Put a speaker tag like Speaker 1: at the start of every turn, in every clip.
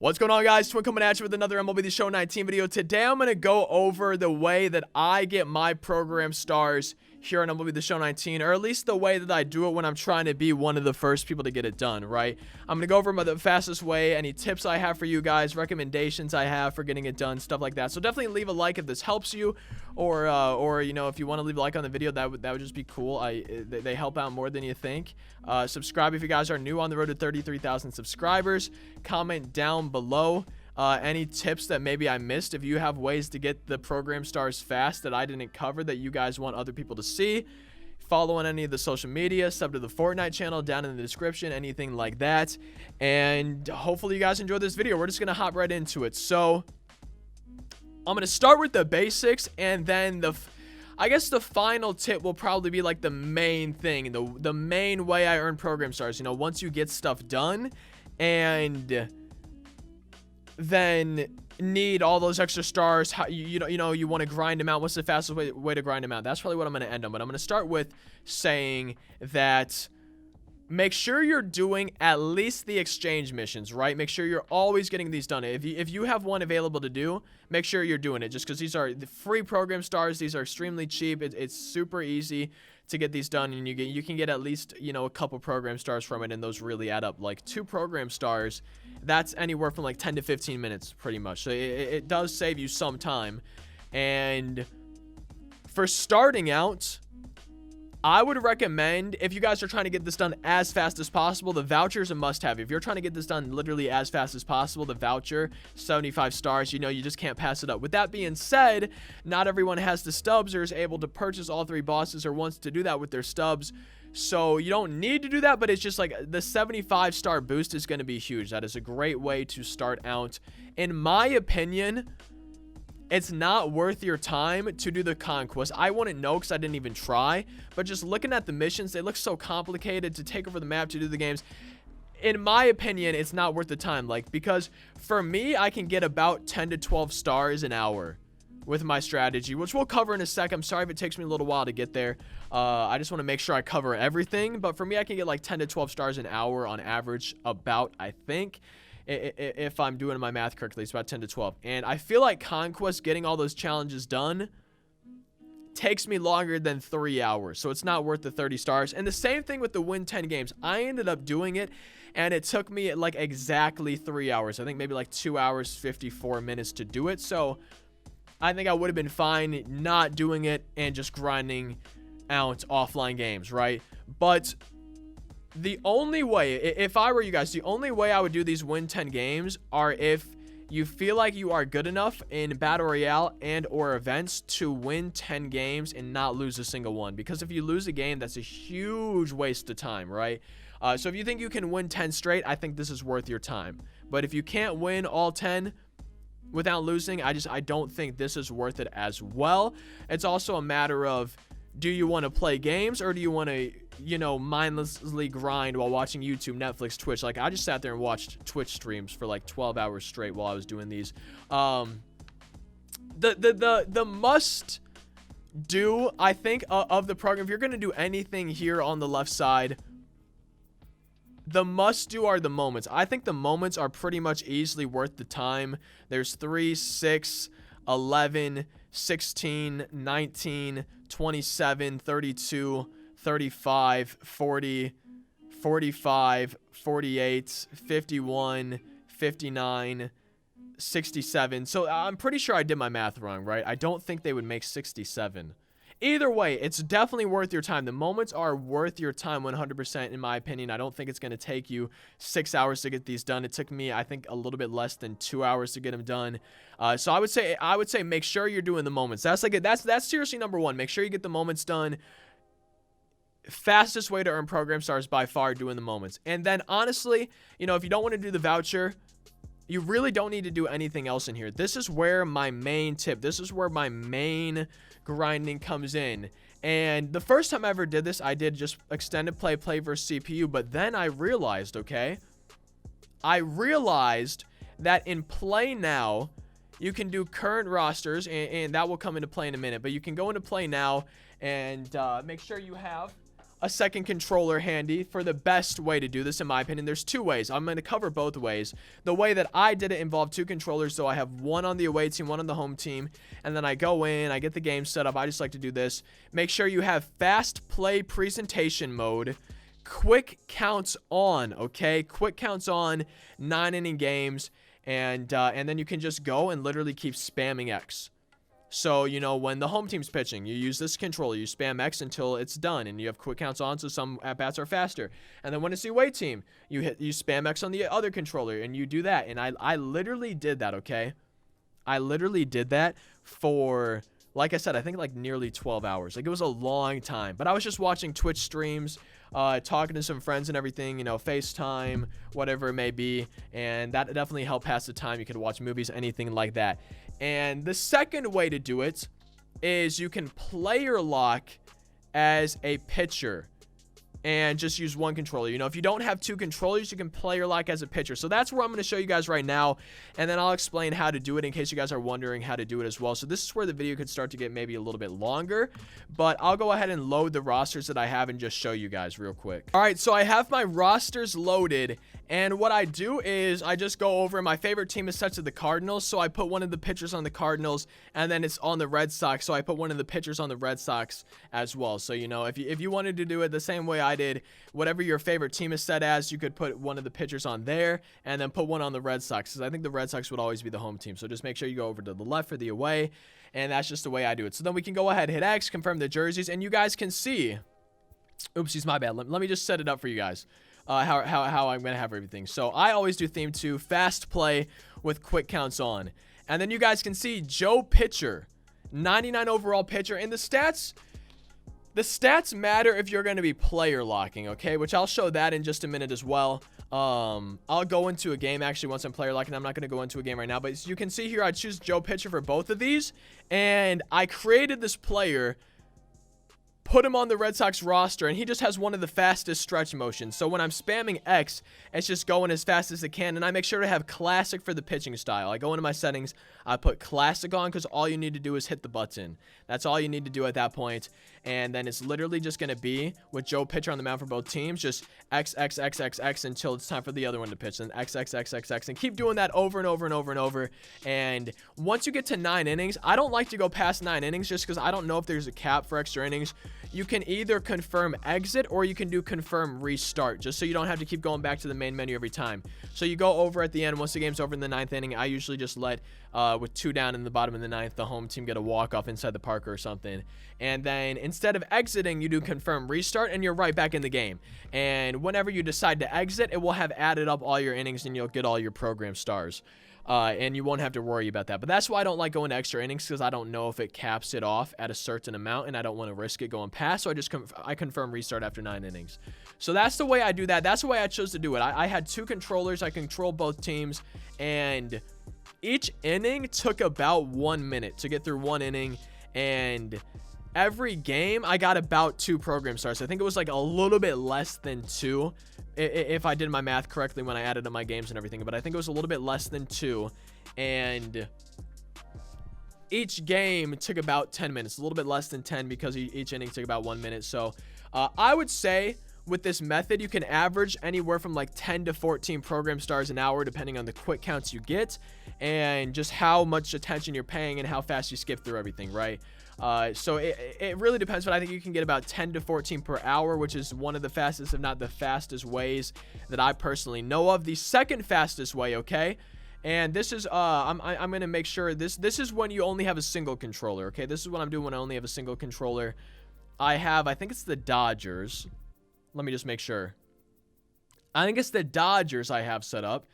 Speaker 1: What's going on, guys? Twin coming at you with another MLB The Show 19 video. Today, I'm going to go over the way that I get my program stars here on MLB The Show 19, or at least the way that I do it when I'm trying to be one of the first people to get it done, right? I'm going to go over the fastest way, any tips I have for you guys, recommendations I have for getting it done, stuff like that. So definitely leave a like if this helps you, or you know, if you want to leave a like on the video, that would just be cool. They help out more than you think. Subscribe if you guys are new on the road to 33,000 subscribers. Comment down below any tips that maybe I missed. If you have ways to get the program stars fast that I didn't cover that you guys want other people to see, follow on any of the social media, sub to the Fortnite channel down in the description, anything like that. And hopefully you guys enjoyed this video. We're just gonna hop right into it. So I'm gonna start with the basics, and then I guess the final tip will probably be like the main thing, the main way I earn program stars. You know, once you get stuff done and then need all those extra stars, how you want to grind them out. What's the fastest way to grind them out? That's probably what I'm going to end on. But I'm going to start with saying that make sure you're doing at least the exchange missions, right? Make sure you're always getting these done. If you have one available to do, make sure you're doing it, just because these are the free program stars. These are extremely cheap. It's super easy to get these done, and you can get at least, you know, a couple program stars from it, and those really add up. Like 2 program stars, that's anywhere from like 10 to 15 minutes pretty much. So it does save you some time. And for starting out, I would recommend, if you guys are trying to get this done as fast as possible, the voucher is a must-have. If you're trying to get this done literally as fast as possible, the voucher, 75 stars, you know, you just can't pass it up. With that being said, not everyone has the stubs or is able to purchase all 3 bosses or wants to do that with their stubs. So you don't need to do that, but it's just like the 75 star boost is going to be huge. That is a great way to start out. In my opinion, it's not worth your time to do the Conquest. I wouldn't know because I didn't even try. But just looking at the missions, they look so complicated to take over the map to do the games. In my opinion, it's not worth the time. Like, because for me, I can get about 10 to 12 stars an hour with my strategy, which we'll cover in a sec. I'm sorry if it takes me a little while to get there. I just want to make sure I cover everything. But for me, I can get like 10 to 12 stars an hour on average, about, I think. If I'm doing my math correctly, it's about 10 to 12. And I feel like Conquest, getting all those challenges done, takes me longer than 3 hours. So it's not worth the 30 stars. And the same thing with the win 10 games. I ended up doing it, and it took me like exactly 3 hours. I think maybe like 2 hours, 54 minutes to do it. So I think I would have been fine not doing it and just grinding out offline games, right? But the only way, if I were you guys, the only way I would do these win 10 games are if you feel like you are good enough in Battle Royale and or events to win 10 games and not lose a single one. Because if you lose a game, that's a huge waste of time, right? So if you think you can win 10 straight, I think this is worth your time. But if you can't win all 10 without losing, I don't think this is worth it as well. It's also a matter of, do you want to play games, or do you want to, you know, mindlessly grind while watching YouTube, Netflix, Twitch? Like, I just sat there and watched Twitch streams for like 12 hours straight while I was doing these. The must do, I think, of the program, if you're going to do anything here on the left side, the must do are the moments. I think the moments are pretty much easily worth the time. There's 3, 6, 11, 16, 19, 27, 32, 35, 40, 45, 48, 51, 59, 67. So I'm pretty sure I did my math wrong, right? I don't think they would make 67. Either way, it's definitely worth your time. The moments are worth your time 100%, in my opinion. I don't think it's going to take you 6 hours to get these done. It took me, I think, a little bit less than 2 hours to get them done. So I would say make sure you're doing the moments. That's seriously number one. Make sure you get the moments done. Fastest way to earn program stars by far, doing the moments. And then honestly, you know, if you don't want to do the voucher, you really don't need to do anything else in here. This is where my main tip, this is where my main grinding comes in. And the first time I ever did this, I did just extended play versus CPU. But then I realized, okay, that in Play Now, you can do current rosters, and that will come into play in a minute. But you can go into Play Now and make sure you have a second controller handy for the best way to do this, in my opinion. There's two ways. I'm going to cover both ways. The way that I did it involved two controllers, so I have one on the away team, one on the home team, and then I go in, I get the game set up. I just like to do this. Make sure you have fast play presentation mode, quick counts on, okay? Quick counts on, 9-inning games, and then you can just go and literally keep spamming X. So, you know, when the home team's pitching, you use this controller, you spam X until it's done, and you have quick counts on, so some at-bats are faster. And then when it's the away team, you spam X on the other controller, and you do that. And I literally did that, okay? I literally did that for, like I said, I think like nearly 12 hours. Like, it was a long time. But I was just watching Twitch streams, talking to some friends and everything, you know, FaceTime, whatever it may be. And that definitely helped pass the time. You could watch movies, anything like that. And the second way to do it is you can player lock as a pitcher and just use one controller. You know, if you don't have two controllers, you can player lock as a pitcher. So that's where I'm going to show you guys right now, and then I'll explain how to do it in case you guys are wondering how to do it as well. So this is where the video could start to get maybe a little bit longer, but I'll go ahead and load the rosters that I have and just show you guys real quick. All right, so I have my rosters loaded, and what I do is I just go over. My favorite team is set to the Cardinals, so I put one of the pitchers on the Cardinals, and then it's on the Red Sox, so I put one of the pitchers on the Red Sox as well. So, you know, if you wanted to do it the same way I did, whatever your favorite team is set as, you could put one of the pitchers on there and then put one on the Red Sox, because I think the Red Sox would always be the home team. So just make sure you go over to the left for the away, and that's just the way I do it. So then we can go ahead, hit X, confirm the jerseys, and you guys can see. Oopsies, my bad. Let me just set it up for you guys. How I'm going to have everything. So I always do theme 2, fast play with quick counts on. And then you guys can see Joe Pitcher, 99 overall pitcher. And the stats matter if you're going to be player locking, okay? Which I'll show that in just a minute as well. I'll go into a game actually once I'm player locking. I'm not going to go into a game right now. But as you can see here, I choose Joe Pitcher for both of these. And I created this player, put him on the Red Sox roster, and he just has one of the fastest stretch motions. So when I'm spamming X, it's just going as fast as it can, and I make sure to have classic for the pitching style. I go into my settings, I put classic on, because all you need to do is hit the button. That's all you need to do at that point, and then it's literally just going to be, with Joe Pitcher on the mound for both teams, just X, X, X, X, X, until it's time for the other one to pitch, and X, X, X, X, X, and keep doing that over and over and over and over. And once you get to 9 innings, I don't like to go past 9 innings just because I don't know if there's a cap for extra innings. You can either confirm exit or you can do confirm restart, just so you don't have to keep going back to the main menu every time. So you go over at the end. Once the game's over in the 9th inning, I usually just let, with 2 down in the bottom of the 9th, the home team get a walk-off inside the park or something. And then instead of exiting, you do confirm restart, and you're right back in the game. And whenever you decide to exit, it will have added up all your innings, and you'll get all your program stars. And you won't have to worry about that. But that's why I don't like going to extra innings, because I don't know if it caps it off at a certain amount, and I don't want to risk it going past. So I just I confirm restart after 9 innings. So that's the way I do that. That's the way I chose to do it. I had 2 controllers. I control both teams, and each inning took about 1 minute to get through 1 inning, and every game I got about 2 program stars. I think it was like a little bit less than 2, if I did my math correctly when I added up my games and everything, but I think it was a little bit less than 2, and each game took about 10 minutes, a little bit less than 10, because each inning took about 1 minute. So I would say with this method, you can average anywhere from like 10 to 14 program stars an hour, depending on the quick counts you get and just how much attention you're paying and how fast you skip through everything, right? So it really depends, but I think you can get about 10 to 14 per hour, which is one of the fastest, if not the fastest ways that I personally know of. The second fastest way, okay? And this is, I'm going to make sure this is when you only have a single controller, okay? This is what I'm doing when I only have a single controller. I think it's the Dodgers. Let me just make sure. I think it's the Dodgers I have set up.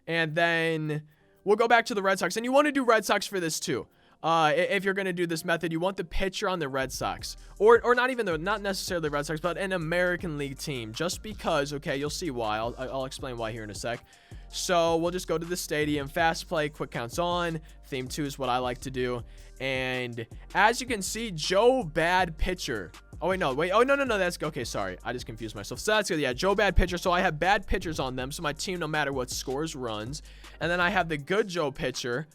Speaker 1: And then we'll go back to the Red Sox. And you want to do Red Sox for this too. If you're going to do this method, you want the pitcher on the Red Sox, or not necessarily the Red Sox, but an American League team, just because, okay, you'll see why. I'll explain why here in a sec. So we'll just go to the stadium, fast play, quick counts on, theme 2 is what I like to do. And as you can see, Joe Bad Pitcher. Oh, wait, no, that's, okay, sorry, I just confused myself. So that's good, yeah, Joe Bad Pitcher, so I have bad pitchers on them, so my team, no matter what scores, runs. And then I have the good Joe Pitcher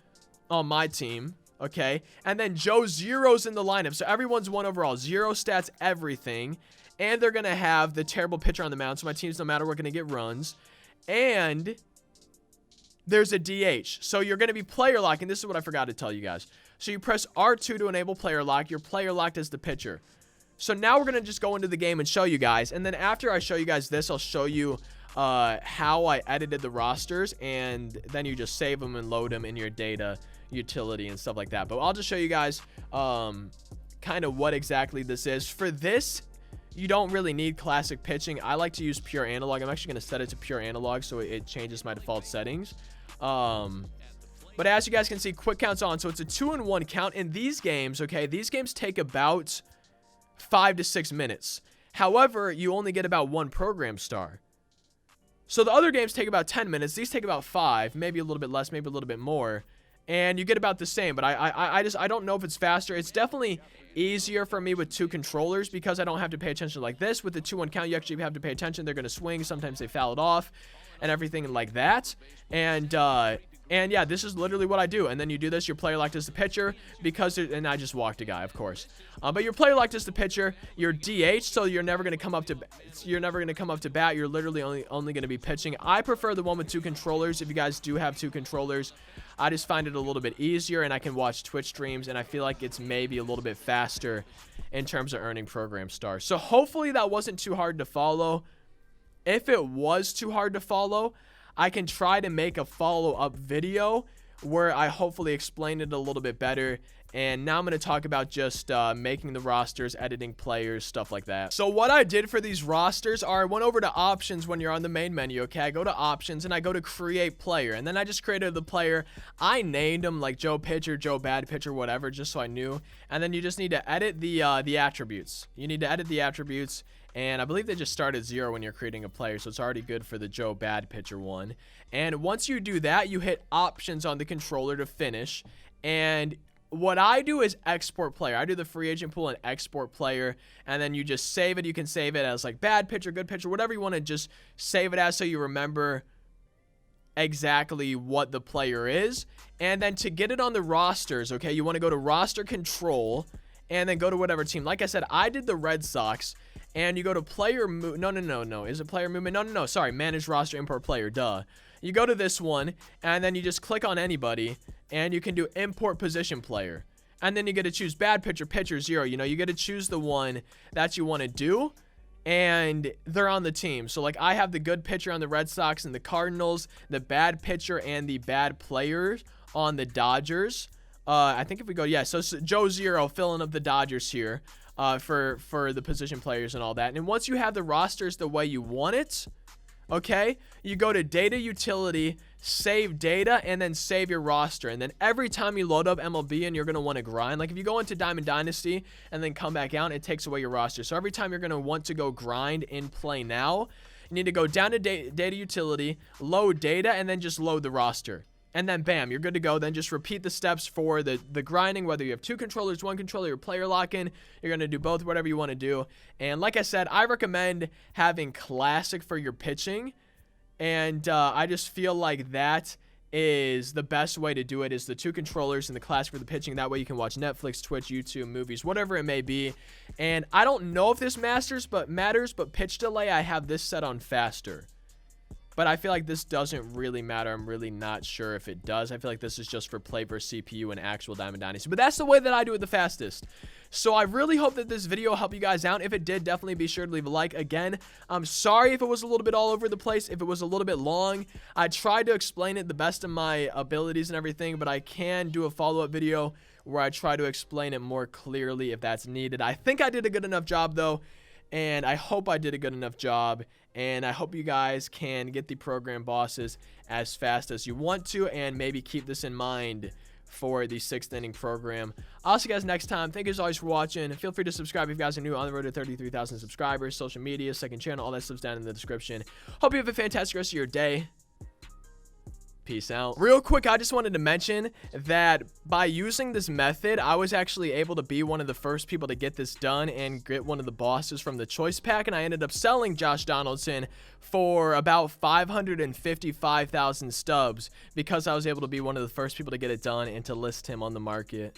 Speaker 1: on my team. Okay, and then Joe Zero's in the lineup, so everyone's 1 overall, 0 stats, everything. and they're going to have the terrible pitcher on the mound, so my teams, no matter what, going to get runs. And there's a DH. So you're going to be player lock, and this is what I forgot to tell you guys. So you press R2 to enable player lock. You're player locked as the pitcher. So now we're going to just go into the game and show you guys. And then after I show you guys this, I'll show you how I edited the rosters, and then you just save them and load them in your data utility and stuff like that. But I'll just show you guys kind of what exactly this is. For this, you don't really need classic pitching. I like to use pure analog. I'm actually going to set it to pure analog so it changes my default settings. But as you guys can see, quick count's on, so it's a 2-in-1 count. In these games, okay, these games take about 5 to 6 minutes. However, you only get about 1 program star. So the other games take about 10 minutes. These take about 5, maybe a little bit less, maybe a little bit more. And you get about the same, but I don't know if it's faster. It's definitely easier for me with 2 controllers because I don't have to pay attention like this. With the 2-1 count, you actually have to pay attention. They're going to swing. Sometimes they foul it off and everything like that. And yeah, this is literally what I do. And then you do this, your player locked as the pitcher because, and I just walked a guy, of course. But your player locked as the pitcher, you're DH, so you're never going to come up to bat. You're literally only going to be pitching. I prefer the one with 2 controllers. If you guys do have 2 controllers, I just find it a little bit easier, and I can watch Twitch streams, and I feel like it's maybe a little bit faster in terms of earning program stars. So hopefully that wasn't too hard to follow. If it was too hard to follow, I can try to make a follow-up video where I hopefully explain it a little bit better. And now I'm going to talk about just making the rosters, editing players, stuff like that. So what I did for these rosters are I went over to options when you're on the main menu, okay? I go to options and I go to create player. And then I just created the player. I named them like Joe Pitcher, Joe Bad Pitcher, whatever, just so I knew. And then you just need to edit the attributes. You need to edit the attributes. And I believe they just start at 0 when you're creating a player, so it's already good for the Joe Bad Pitcher one. And once you do that, you hit options on the controller to finish. And what I do is export player. I do the free agent pool and export player, and then you just save it. You can save it as like bad pitcher, good pitcher, whatever you want to just save it as so you remember exactly what the player is. And then to get it on the rosters, okay, you want to go to roster control and then go to whatever team. Like I said, I did the Red Sox. And you go to player no. Is it player movement? No. Sorry, manage roster, import player. Duh. You go to this one, and then you just click on anybody, and you can do import position player. And then you get to choose bad pitcher, pitcher 0. You know, you get to choose the one that you want to do, and they're on the team. So, like, I have the good pitcher on the Red Sox and the Cardinals, the bad pitcher and the bad player on the Dodgers. I think if we go, yeah, so Joe 0 filling up the Dodgers here. For the position players and all that. And once you have the rosters the way you want it, okay, you go to data utility, save data, and then save your roster. And then every time you load up MLB and you're going to want to grind, like if you go into Diamond Dynasty and then come back out, it takes away your roster. So every time you're going to want to go grind in Play Now, you need to go down to data utility, load data, and then just load the roster. And then bam, you're good to go. Then just repeat the steps for the grinding, whether you have 2 controllers, 1 controller, or player lock-in. You're going to do both, whatever you want to do. And like I said, I recommend having classic for your pitching. And I just feel like that is the best way to do it, is the 2 controllers and the classic for the pitching. That way you can watch Netflix, Twitch, YouTube, movies, whatever it may be. And I don't know if this matters, but pitch delay, I have this set on faster. But I feel like this doesn't really matter. I'm really not sure if it does. I feel like this is just for play versus CPU and actual Diamond Dynasty. But that's the way that I do it the fastest. So I really hope that this video helped you guys out. If it did, definitely be sure to leave a like. Again, I'm sorry if it was a little bit all over the place, if it was a little bit long. I tried to explain it the best of my abilities and everything, but I can do a follow-up video where I try to explain it more clearly if that's needed. I think I did a good enough job, though. And I hope I did a good enough job. And I hope you guys can get the program bosses as fast as you want to. And maybe keep this in mind for the 6th inning program. I'll see you guys next time. Thank you as always for watching. Feel free to subscribe if you guys are new, on the road to 33,000 subscribers. Social media, second channel, all that stuff's down in the description. Hope you have a fantastic rest of your day. Peace out. Real quick, I just wanted to mention that by using this method, I was actually able to be one of the first people to get this done and get one of the bosses from the choice pack, and I ended up selling Josh Donaldson for about 555,000 stubs because I was able to be one of the first people to get it done and to list him on the market.